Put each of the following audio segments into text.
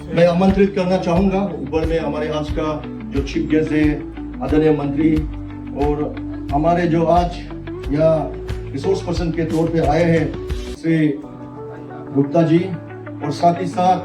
मैं आमंत्रित करना चाहूँगा ऊपर में हमारे आज का जो चीफ गेस्ट है आदरणीय मंत्री और हमारे जो आज यहाँ रिसोर्स पर्सन के तौर पे आए हैं श्री गुप्ता जी और साथ ही साथ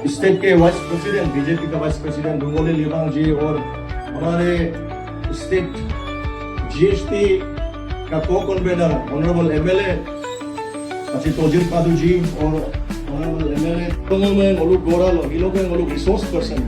स्टेट के वाइस प्रेसिडेंट बीजेपी का वाइस प्रेसिडेंट डोंगोली लिबांग जी और हमारे स्टेट जीएसटी का को कन्वेनर ऑनरेबल एमएलए अच्छी तोजिर कादू जी और ऑनरेबल एमएलए दोनों में मुलुक गोरा लोग में मुलुक resource person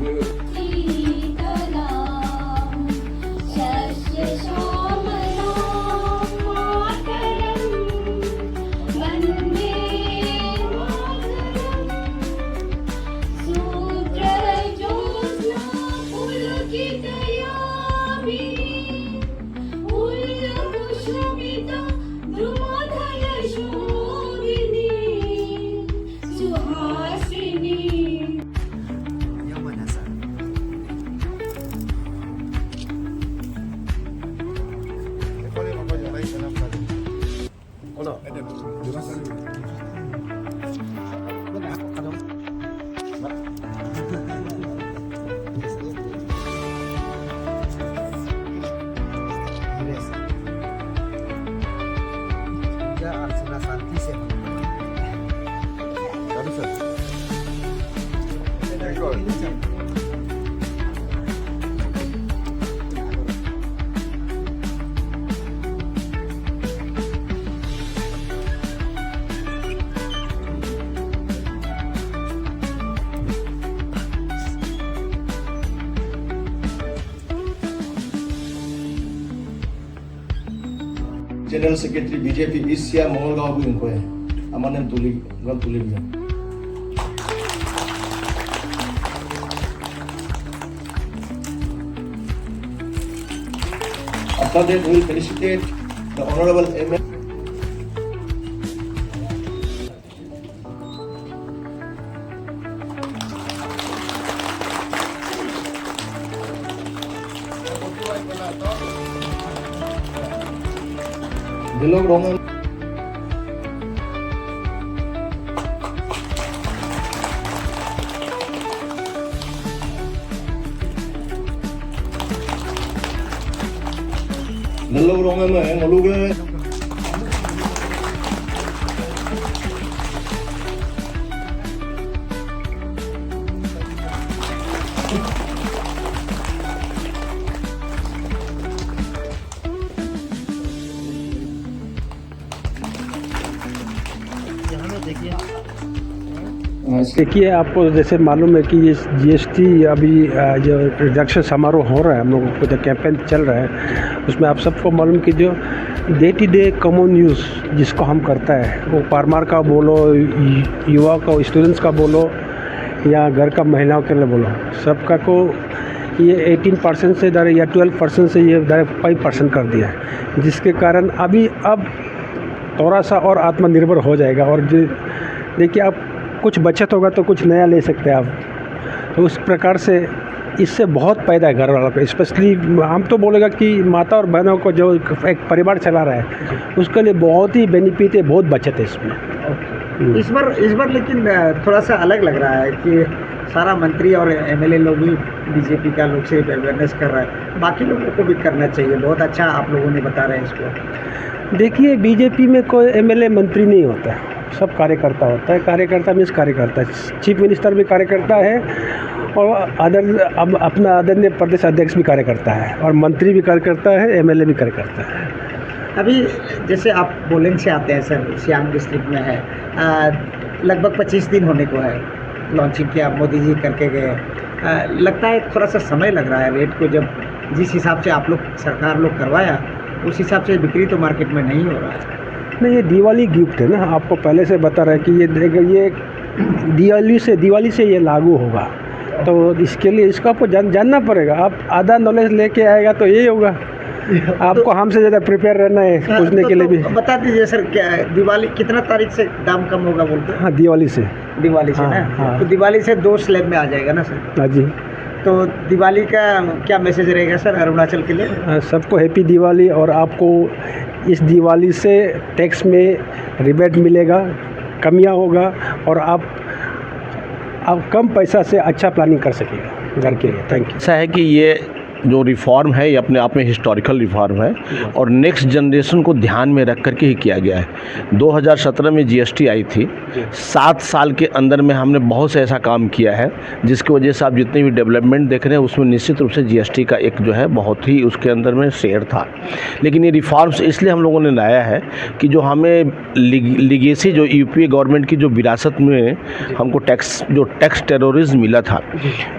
general secretary BJP east सियां मंगलगांव भी उनको है अमन तुली भी After that, we will felicitate the Honorable ML. Dilog Roman. Dilog Roman में लोग देखिए, आपको जैसे मालूम है कि ये जीएसटी अभी जो रिडक्शन समारोह हो रहा है, हम लोगों को जो कैंपेन चल रहा है उसमें आप सबको मालूम कि जो day to day common use जिसको हम करता है, वो फार्मर का बोलो, युवा का, स्टूडेंट्स का बोलो या घर का महिलाओं के लिए बोलो, सबका को ये 18% से डायरेक्ट या 12% से ये डायरेक्ट 5% कर दिया है, जिसके कारण अब थोड़ा सा और आत्मनिर्भर हो जाएगा। और देखिए, आप कुछ बचत होगा तो कुछ नया ले सकते हैं आप, तो उस प्रकार से इससे बहुत फायदा है घर वालों को। स्पेशली हम तो बोलेगा कि माता और बहनों को जो एक परिवार चला रहा है उसके लिए बहुत ही बेनिफिट है, बहुत बचत है इसमें। इस बार लेकिन थोड़ा सा अलग लग रहा है कि सारा मंत्री और एमएलए लोग ही बीजेपी का लोग से अवेयरनेस कर रहा है, बाकी लोगों को भी करना चाहिए। बहुत अच्छा आप लोगों ने बता रहे हैं इसको। देखिए, बीजेपी में कोई एमएलए मंत्री नहीं होता है, सब कार्यकर्ता होता है। कार्यकर्ता मीन्स कार्यकर्ता, चीफ मिनिस्टर भी कार्यकर्ता है और अपना आदरणीय प्रदेश अध्यक्ष भी कार्यकर्ता है और मंत्री भी कार्यकर्ता है, एमएलए भी कार्यकर्ता है। अभी जैसे आप बोलेंग से आते हैं सर, सियांग डिस्ट्रिक्ट में है, लगभग 25 दिन होने को है लॉन्चिंग किया, मोदी जी करके गए। लगता है थोड़ा सा समय लग रहा है रेट को, जब जिस हिसाब से आप लोग सरकार लोग करवाया उस हिसाब से बिक्री तो मार्केट में नहीं हो रहा है। नहीं, ये दिवाली गिफ्ट है ना, आपको पहले से बता रहा है कि ये दिवाली से ये लागू होगा, तो इसके लिए इसको आपको जानना पड़ेगा। आप आधा नॉलेज लेके आएगा तो यही होगा। आपको हमसे ज़्यादा प्रिपेयर रहना है पूछने के लिए भी। बता दीजिए सर, क्या दिवाली कितना तारीख से दाम कम होगा बोलते हैं? हाँ, दिवाली से हाँ, ना। हाँ। तो दिवाली से 2 स्लैब में आ जाएगा ना सर? हाँ जी। तो दिवाली का क्या मैसेज रहेगा सर अरुणाचल के लिए? सबको हैप्पी दिवाली। और आपको इस दिवाली से टैक्स में रिबेट मिलेगा, कमियां होगा और आप कम पैसा से अच्छा प्लानिंग कर सकेगा घर के लिए। Thank you. ऐसा है कि ये जो रिफॉर्म है ये अपने आप में हिस्टोरिकल रिफॉर्म है और नेक्स्ट जनरेशन को ध्यान में रख करके ही किया गया है। 2017 में जीएसटी आई थी, 7 साल के अंदर में हमने बहुत से ऐसा काम किया है जिसकी वजह से आप जितने भी डेवलपमेंट देख रहे हैं उसमें निश्चित रूप से जीएसटी का एक जो है बहुत ही उसके अंदर में शेयर था। लेकिन ये रिफॉर्म्स इसलिए हम लोगों ने लाया है कि जो हमें लिगेसी जो यूपीए गवर्नमेंट की जो विरासत में हमको टैक्स टेररिज्म मिला था,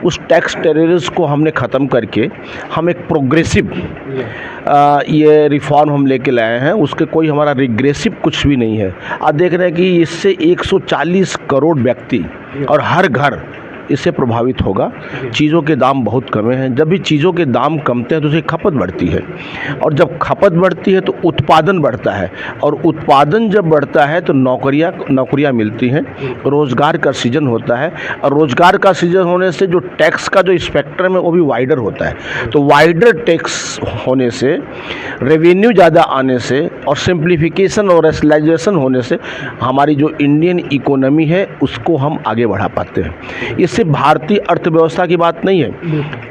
उस टैक्स टेररिज्म को हमने ख़त्म करके हम एक प्रोग्रेसिव ये रिफॉर्म हम लेके लाए हैं। उसके कोई हमारा रिग्रेसिव कुछ भी नहीं है। आप देख रहे हैं कि इससे 140 करोड़ व्यक्ति और हर घर इससे प्रभावित होगा। चीज़ों के दाम बहुत कम हैं। जब भी चीज़ों के दाम कमते हैं तो उसकी खपत बढ़ती है और जब खपत बढ़ती है तो उत्पादन बढ़ता है और उत्पादन जब बढ़ता है तो नौकरियां मिलती हैं, रोज़गार का सृजन होता है और रोज़गार का सृजन होने से जो टैक्स का जो स्पेक्ट्रम है वो भी वाइडर होता है। तो वाइडर टैक्स होने से, रेवेन्यू ज़्यादा आने से और सिंप्लीफिकेशन और रैशनलाइजेशन होने से हमारी जो इंडियन इकोनॉमी है उसको हम आगे बढ़ा पाते हैं। सिर्फ भारतीय अर्थव्यवस्था की बात नहीं है,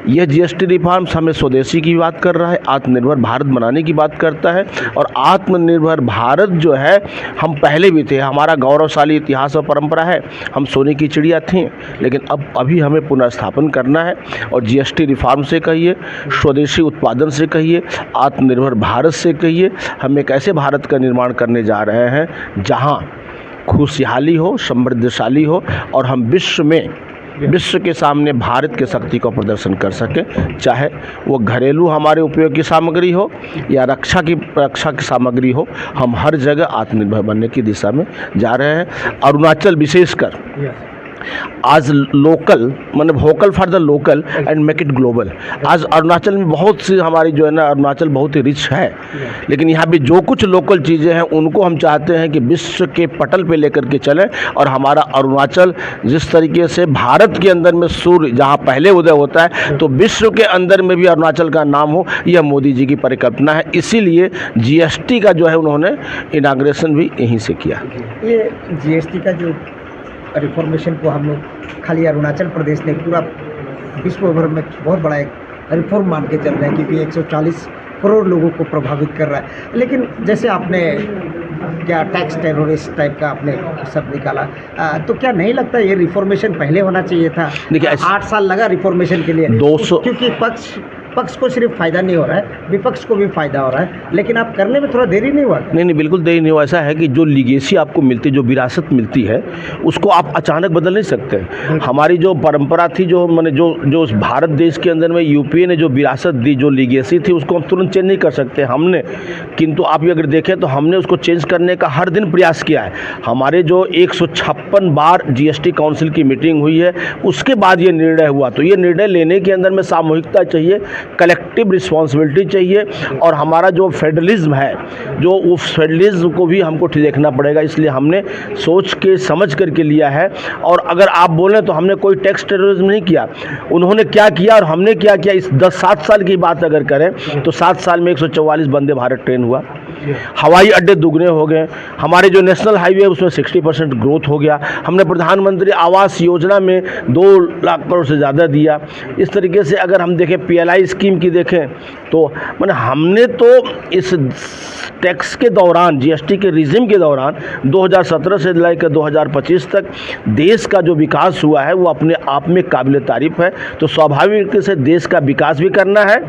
यह जीएसटी रिफॉर्म्स हमें स्वदेशी की बात कर रहा है, आत्मनिर्भर भारत बनाने की बात करता है। और आत्मनिर्भर भारत जो है हम पहले भी थे, हमारा गौरवशाली इतिहास और परंपरा है, हम सोने की चिड़िया थी, लेकिन अभी हमें पुनर्स्थापन करना है। और जीएसटी रिफॉर्म से कहिए, स्वदेशी उत्पादन से कहिए, आत्मनिर्भर भारत से कहिए, हम एक ऐसे भारत का निर्माण करने जा रहे हैं जहाँ खुशहाली हो, समृद्धशाली हो और हम विश्व के सामने भारत के शक्ति को प्रदर्शन कर सके, चाहे वो घरेलू हमारे उपयोग की सामग्री हो या रक्षा की सामग्री हो। हम हर जगह आत्मनिर्भर बनने की दिशा में जा रहे हैं। अरुणाचल विशेषकर आज लोकल मतलब vocal for the local and make it global. आज अरुणाचल में बहुत सी हमारी जो है ना, अरुणाचल बहुत ही रिच है, लेकिन यहाँ पे जो कुछ लोकल चीज़ें हैं उनको हम चाहते हैं कि विश्व के पटल पे लेकर के चलें। और हमारा अरुणाचल जिस तरीके से भारत के अंदर में सूर्य जहाँ पहले उदय होता है तो विश्व के अंदर में भी अरुणाचल का नाम हो, यह मोदी जी की परिकल्पना है। इसीलिए जीएसटी का जो है उन्होंने इनाग्रेशन भी यहीं से किया। ये जीएसटी का जो रिफॉर्मेशन को हम लोग खाली अरुणाचल प्रदेश ने पूरा विश्व भर में बहुत बड़ा एक रिफॉर्म मान के चल रहे हैं, क्योंकि 140 करोड़ लोगों को प्रभावित कर रहा है। लेकिन जैसे आपने क्या टैक्स टेररिस्ट टाइप का आपने शब्द निकाला, तो क्या नहीं लगता ये रिफॉर्मेशन पहले होना चाहिए था? देखिए 8 साल लगा रिफॉर्मेशन के लिए, 200 क्योंकि पक्ष को सिर्फ फ़ायदा नहीं हो रहा है, विपक्ष को भी फ़ायदा हो रहा है, लेकिन आप करने में थोड़ा देरी नहीं हुआ? नहीं, बिल्कुल देरी नहीं हुआ। ऐसा है कि जो लीगेसी आपको मिलती, जो विरासत मिलती है, उसको आप अचानक बदल नहीं सकते। हमारी जो परंपरा थी, जो मैंने जो भारत देश के अंदर में यूपीए ने जो विरासत दी, जो लीगेसी थी, उसको हम तुरंत चेंज नहीं कर सकते हमने। किंतु आप ये अगर देखें तो हमने उसको चेंज करने का हर दिन प्रयास किया है। हमारे जो 156 बार जीएसटी काउंसिल की मीटिंग हुई है, उसके बाद ये निर्णय हुआ। तो ये निर्णय लेने के अंदर में सामूहिकता चाहिए, कलेक्टिव रिस्पॉन्सिबिलिटी चाहिए और हमारा जो फेडरलिज्म है, जो उस फेडरलिज्म को भी हमको देखना पड़ेगा। इसलिए हमने सोच के समझ करके लिया है। और अगर आप बोलें तो हमने कोई टैक्स टेररिज्म नहीं किया। उन्होंने क्या किया और हमने क्या किया, इस 7 साल की बात अगर करें तो 7 साल में 144 वंदे भारत ट्रेन हुआ, हवाई अड्डे दुगने हो गए, हमारे जो नेशनल हाईवे है उसमें 60% ग्रोथ हो गया, हमने प्रधानमंत्री आवास योजना में 2 लाख करोड़ से ज़्यादा दिया। इस तरीके से अगर हम देखें पीएलआई स्कीम की देखें तो मैंने हमने तो इस टैक्स के दौरान, जीएसटी के रिजिम के दौरान 2017 से लेकर 2025 तक देश का जो विकास हुआ है वो अपने आप में काबिल तारीफ है। तो स्वाभाविक रूप से देश का विकास भी करना है,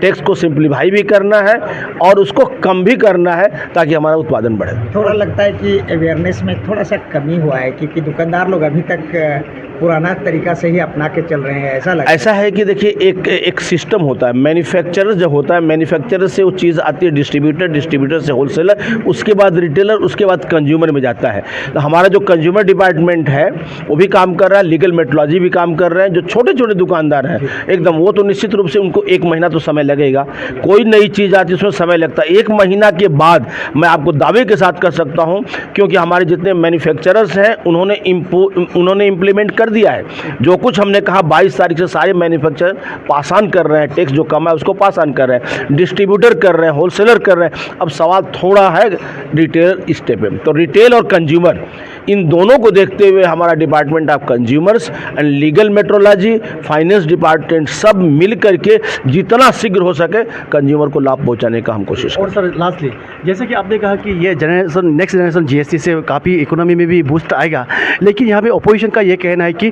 टैक्स को सिंप्लीफाई भी करना है और उसको कम भी करना है ताकि हमारा उत्पादन बढ़े। थोड़ा लगता है कि अवेयरनेस में थोड़ा सा कमी हुआ है, क्योंकि दुकानदार लोग अभी तक पुराना तरीका से ही अपना के चल रहे हैं, ऐसा लगता है। ऐसा है कि देखिए एक सिस्टम होता है, मैन्युफैक्चरर जब होता है, मैन्युफैक्चरर से वो चीज़ आती है डिस्ट्रीब्यूटर, डिस्ट्रीब्यूटर से होलसेलर, उसके बाद रिटेलर, उसके बाद कंज्यूमर में जाता है। तो हमारा जो कंज्यूमर डिपार्टमेंट है वो भी काम कर रहा है, लीगल मेट्रोलॉजी भी काम कर रहे हैं। जो छोटे छोटे दुकानदार हैं एकदम, वो तो निश्चित रूप से उनको 1 महीना तो समय लगेगा। कोई नई चीज़ आती है उसमें समय लगता है। 1 महीना के बाद मैं आपको दावे के साथ कर सकता हूँ, क्योंकि हमारे जितने मैन्युफैक्चरर्स हैं उन्होंने इम्प्लीमेंट कर कर दिया है। जो कुछ हमने कहा 22 तारीख से सारे मैन्युफैक्चरर पास ऑन कर रहे हैं, टैक्स जो कम है उसको पास ऑन कर रहे हैं, डिस्ट्रीब्यूटर कर रहे हैं, होलसेलर कर रहे हैं। अब सवाल थोड़ा है रिटेल स्टेप में। तो रिटेल और कंज्यूमर इन दोनों को देखते हुए हमारा department of consumers and legal metrology, finance department सब मिल करके जितना शीघ्र हो सके कंज्यूमर को लाभ पहुंचाने का हम कोशिश करें। और सर लास्टली, जैसे कि आपने कहा कि ये जनरेशन नेक्स्ट जनरेशन जीएसटी से काफ़ी इकोनॉमी में भी बूस्ट आएगा, लेकिन यहाँ पे अपोजिशन का ये कहना है कि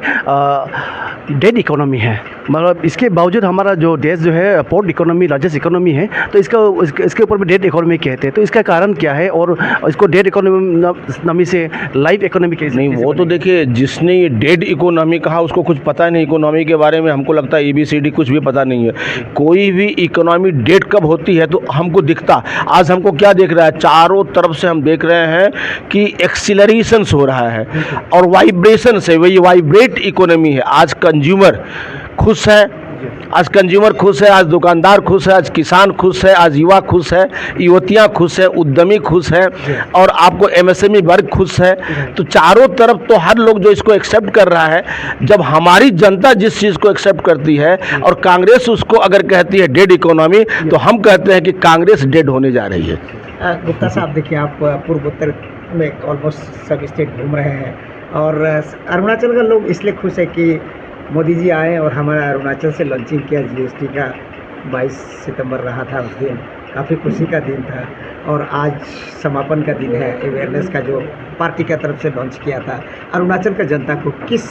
डेड इकोनॉमी है, मतलब इसके बावजूद हमारा जो देश जो है पोर्ट इकोनॉमी लार्जेस्ट इकोनॉमी है, तो इसके ऊपर भी डेड इकोनॉमी कहते हैं। तो इसका कारण क्या है और इसको डेड इकोनॉमी से लाइव इकोनॉमी कैसे? नहीं, वो तो देखिए जिसने ये डेड इकोनॉमी कहा उसको कुछ पता नहीं इकोनॉमी के बारे में। हमको लगता है ABCD कुछ भी पता नहीं है। कोई भी इकोनॉमी डेड कब होती है तो हमको दिखता। आज हमको क्या देख रहा है, चारों तरफ से हम देख रहे हैं कि एक्सीलरेशंस हो रहा है और वाइब्रेशन से, वही वाइब्रेट इकोनॉमी है। आज कंज्यूमर खुश है, आज कंज्यूमर खुश है, आज दुकानदार खुश है, आज किसान खुश है, आज युवा खुश है, युवतियाँ खुश है, उद्यमी खुश है और आपको MSME वर्ग खुश है। तो चारों तरफ तो हर लोग जो इसको एक्सेप्ट कर रहा है। जब हमारी जनता जिस चीज़ को एक्सेप्ट करती है और कांग्रेस उसको अगर कहती है डेड इकोनॉमी, तो हम कहते हैं कि कांग्रेस डेड होने जा रही है। गुप्ता साहब, देखिए आप पूर्वोत्तर में ऑलमोस्ट सब स्टेट घूम रहे हैं और अरुणाचल का लोग इसलिए खुश है कि मोदी जी आए और हमारा अरुणाचल से लॉन्चिंग किया GST का। 22 सितंबर रहा था उस दिन, काफ़ी खुशी का दिन था और आज समापन का दिन है अवेयरनेस का जो पार्टी की तरफ से लॉन्च किया था। अरुणाचल का जनता को किस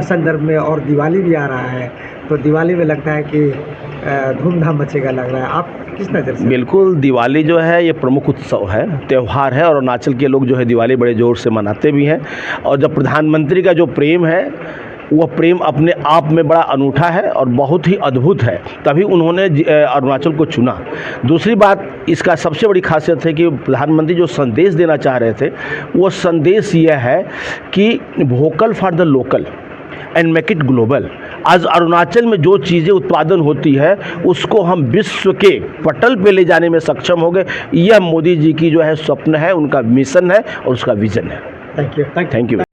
संदर्भ में, और दिवाली भी आ रहा है तो दिवाली में लगता है कि धूमधाम मचेगा लग रहा है, आप किस नज़र से? बिल्कुल, दिवाली जो है ये प्रमुख उत्सव है, त्यौहार है और अरुणाचल के लोग जो है दिवाली बड़े ज़ोर से मनाते भी हैं। और जब प्रधानमंत्री का जो प्रेम है वो प्रेम अपने आप में बड़ा अनूठा है और बहुत ही अद्भुत है, तभी उन्होंने अरुणाचल को चुना। दूसरी बात इसका सबसे बड़ी खासियत है कि प्रधानमंत्री जो संदेश देना चाह रहे थे वो संदेश यह है कि vocal for the local and make it global. आज अरुणाचल में जो चीज़ें उत्पादन होती है उसको हम विश्व के पटल पे ले जाने में सक्षम हो गए। यह मोदी जी की जो है स्वप्न है, उनका मिशन है और उसका विज़न है। Thank you. Thank you.